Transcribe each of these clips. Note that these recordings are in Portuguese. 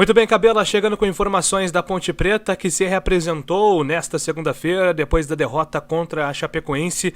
Muito bem, Cabela, chegando com informações da Ponte Preta, que se reapresentou nesta segunda-feira, depois da derrota contra a Chapecoense.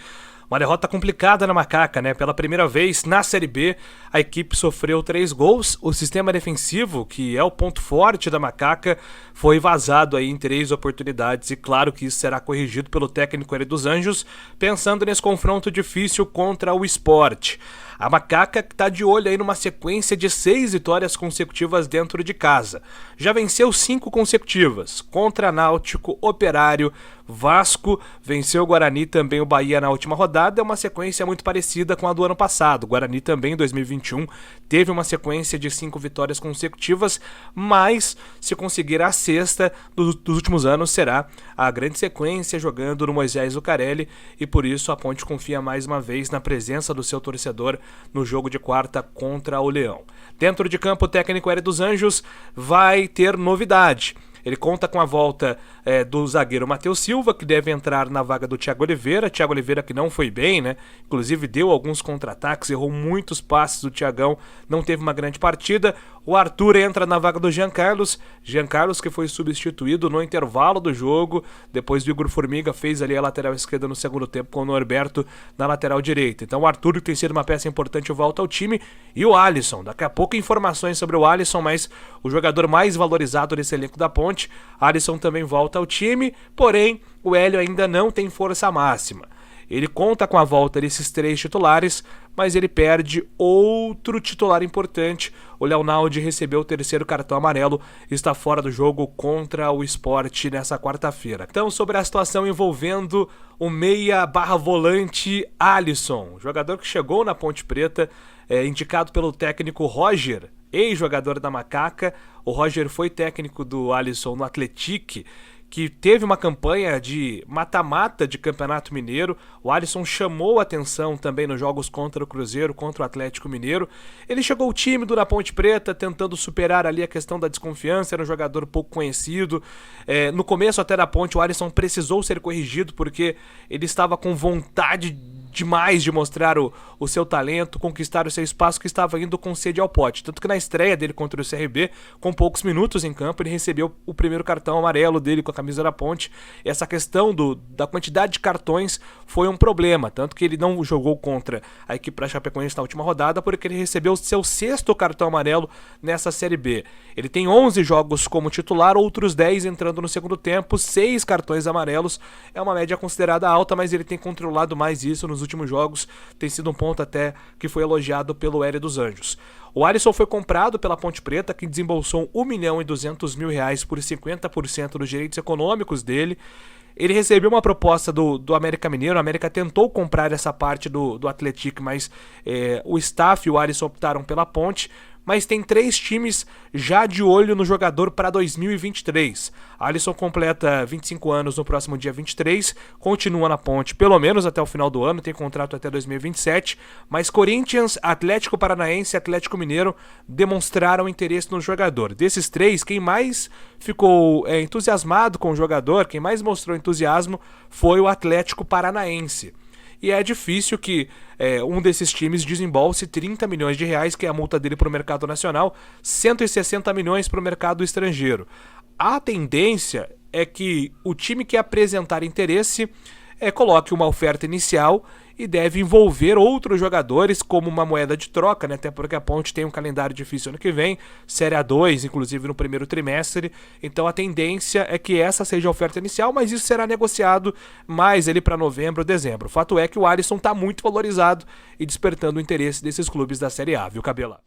Uma derrota complicada na Macaca, né? Pela primeira vez na Série B, a equipe sofreu 3 gols. O sistema defensivo, que é o ponto forte da Macaca, foi vazado aí em 3 oportunidades. E claro que isso será corrigido pelo técnico Hélio dos Anjos, pensando nesse confronto difícil contra o Sport. A Macaca está de olho aí numa sequência de 6 vitórias consecutivas dentro de casa. Já venceu 5 consecutivas, contra Náutico, Operário, Vasco, venceu o Guarani, também o Bahia na última rodada. É uma sequência muito parecida com a do ano passado. O Guarani também, em 2021, teve uma sequência de 5 vitórias consecutivas, mas se conseguir a sexta dos últimos anos, será a grande sequência jogando no Moisés Lucarelli, e por isso a Ponte confia mais uma vez na presença do seu torcedor no jogo de quarta contra o Leão. Dentro de campo, o técnico Hélio dos Anjos vai ter novidade. Ele conta com a volta do zagueiro Matheus Silva, que deve entrar na vaga do Thiago Oliveira. Thiago Oliveira que não foi bem, né? Inclusive deu alguns contra-ataques, errou muitos passes do Thiagão, não teve uma grande partida. O Arthur entra na vaga do Jean Carlos. Jean Carlos que foi substituído no intervalo do jogo, depois do Igor Formiga fez ali a lateral esquerda no segundo tempo com o Norberto na lateral direita. Então o Arthur, que tem sido uma peça importante, volta ao time. E o Alisson, daqui a pouco informações sobre o Alisson, mas o jogador mais valorizado desse elenco da Ponte. Alisson também volta ao time, porém o Hélio ainda não tem força máxima. Ele conta com a volta desses 3 titulares, mas ele perde outro titular importante. O Leonaldi recebeu o 3º cartão amarelo e está fora do jogo contra o Sport nessa quarta-feira. Então, sobre a situação envolvendo o meia/volante Alisson, jogador que chegou na Ponte Preta, indicado pelo técnico Roger, ex-jogador da Macaca. O Roger foi técnico do Alisson no Atlético, que teve uma campanha de mata-mata de Campeonato Mineiro. O Alisson chamou a atenção também nos jogos contra o Cruzeiro, contra o Atlético Mineiro. Ele chegou tímido na Ponte Preta, tentando superar ali a questão da desconfiança, era um jogador pouco conhecido. No começo até da Ponte, o Alisson precisou ser corrigido, porque ele estava com vontade demais de mostrar o seu talento, conquistar o seu espaço, que estava indo com sede ao pote. Tanto que na estreia dele contra o CRB, com poucos minutos em campo, ele recebeu o primeiro cartão amarelo dele com a camisa da Ponte. Essa questão da quantidade de cartões foi um problema, tanto que ele não jogou contra a equipe da Chapecoense na última rodada, porque ele recebeu o seu 6º cartão amarelo nessa Série B. Ele tem 11 jogos como titular, outros 10 entrando no segundo tempo, 6 cartões amarelos. É uma média considerada alta, mas ele tem controlado mais isso nos últimos jogos. Tem sido um ponto até que foi elogiado pelo Hélio dos Anjos. O Alisson foi comprado pela Ponte Preta, que desembolsou R$1.200.000 por 50% dos direitos econômicos dele. Ele recebeu uma proposta do América Mineiro. O América tentou comprar essa parte do Atlético, mas o staff e o Alisson optaram pela Ponte. Mas tem 3 times já de olho no jogador para 2023. Alisson completa 25 anos no próximo dia 23, continua na Ponte pelo menos até o final do ano, tem contrato até 2027, mas Corinthians, Atlético Paranaense e Atlético Mineiro demonstraram interesse no jogador. Desses 3, quem mais ficou entusiasmado com o jogador, quem mais mostrou entusiasmo, foi o Atlético Paranaense. E é difícil que um desses times desembolse R$30 milhões, que é a multa dele para o mercado nacional, 160 milhões para o mercado estrangeiro. A tendência é que o time que apresentar interesse coloque uma oferta inicial e deve envolver outros jogadores como uma moeda de troca, né? Até porque a Ponte tem um calendário difícil ano que vem, Série A2, inclusive no primeiro trimestre. Então a tendência é que essa seja a oferta inicial, mas isso será negociado mais ali para novembro, dezembro. O fato é que o Alisson está muito valorizado e despertando o interesse desses clubes da Série A, viu, Cabela?